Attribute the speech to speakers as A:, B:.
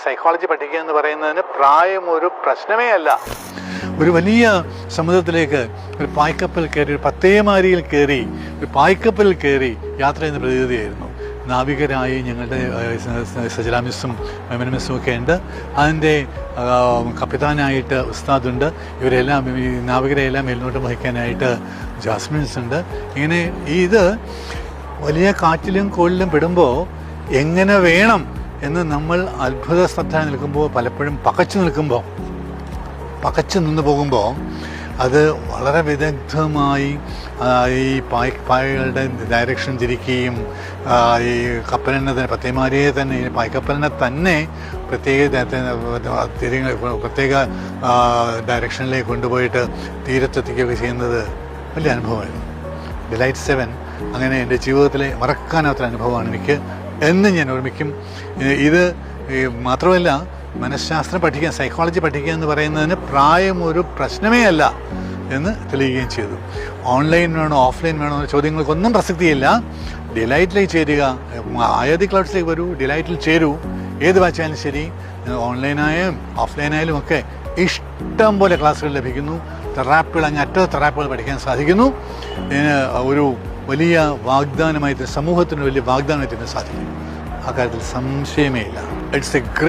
A: Psychology പഠിക്കുക എന്ന് പറയുന്നതിന് പ്രായം ഒരു പ്രശ്നമേ അല്ല. ഒരു വലിയ സമുദ്രത്തിലേക്ക് ഒരു പായ്ക്കപ്പൽ കയറി, ഒരു പത്തേമാരിയിൽ കയറി, ഒരു പായ്ക്കപ്പലിൽ കയറി യാത്ര ചെയ്യുന്ന പ്രതീതിയായിരുന്നു. നാവികരായി ഞങ്ങളുടെ സജല മിസ്സും മെമന മിസ്സും ഒക്കെ ഉണ്ട്. അതിൻ്റെ കപ്പിത്താനായിട്ട് ഉസ്താദുണ്ട്. ഇവരെല്ലാം ഈ നാവികരെയെല്ലാം മേൽനോട്ടം വഹിക്കാനായിട്ട് ജാസ്മിൻസ് ഉണ്ട്. ഇങ്ങനെ ഇത് വലിയ കാറ്റിലും കോളിലും പെടുമ്പോൾ എങ്ങനെ വേണം എന്ന് നമ്മൾ അത്ഭുത ശ്രദ്ധ നിൽക്കുമ്പോൾ, പലപ്പോഴും പകച്ചു നിന്ന് പോകുമ്പോൾ അത് വളരെ വിദഗ്ധമായി ഈ പായകളുടെ ഡയറക്ഷൻ തിരിക്കുകയും ഈ കപ്പലിനെ തന്നെ പത്തേമാരിയെ തന്നെ ഈ പായ്ക്കപ്പലിനെ തന്നെ പ്രത്യേക ഡയറക്ഷനിലേക്ക് കൊണ്ടുപോയിട്ട് തീരത്തെത്തിക്കുകയൊക്കെ ചെയ്യുന്നത് വലിയ അനുഭവമായിരുന്നു. ഡിലൈറ്റ് 7 അങ്ങനെ എൻ്റെ ജീവിതത്തിലെ മറക്കാനാവാത്ത അനുഭവമാണ് എനിക്ക്. എന്നും ഞാൻ ഓർമ്മിക്കും. ഇത് മാത്രമല്ല, മനഃശാസ്ത്രം പഠിക്കുക, സൈക്കോളജി പഠിക്കുക എന്ന് പറയുന്നതിന് പ്രായം ഒരു പ്രശ്നമേ അല്ല എന്ന് തെളിയുകയും ചെയ്തു. ഓൺലൈൻ വേണോ ഓഫ്ലൈൻ വേണോ എന്ന ചോദ്യങ്ങൾക്കൊന്നും പ്രസക്തിയില്ല. ഡിലൈറ്റിലേക്ക് ചേരുക, ആയാതി ക്ലൗഡ്സിലേക്ക് വരൂ, ഡിലൈറ്റിൽ ചേരൂ. ഏത് ബാച്ചായാലും ശരി, ഓൺലൈനായാലും ഓഫ്ലൈനായാലും ഒക്കെ ഇഷ്ടം പോലെ ക്ലാസ്സുകൾ ലഭിക്കുന്നു. തെറാപ്പികൾ, അങ്ങറ്റ തെറാപ്പികൾ പഠിക്കാൻ സാധിക്കുന്നു. ഇതിന് ഒരു വലിയ വാഗ്ദാനമായി, സമൂഹത്തിന് വലിയ വാഗ്ദാനമായി തന്നെ സാധിക്കും. ആ കാര്യത്തിൽ സംശയമേ ഇല്ല. It's A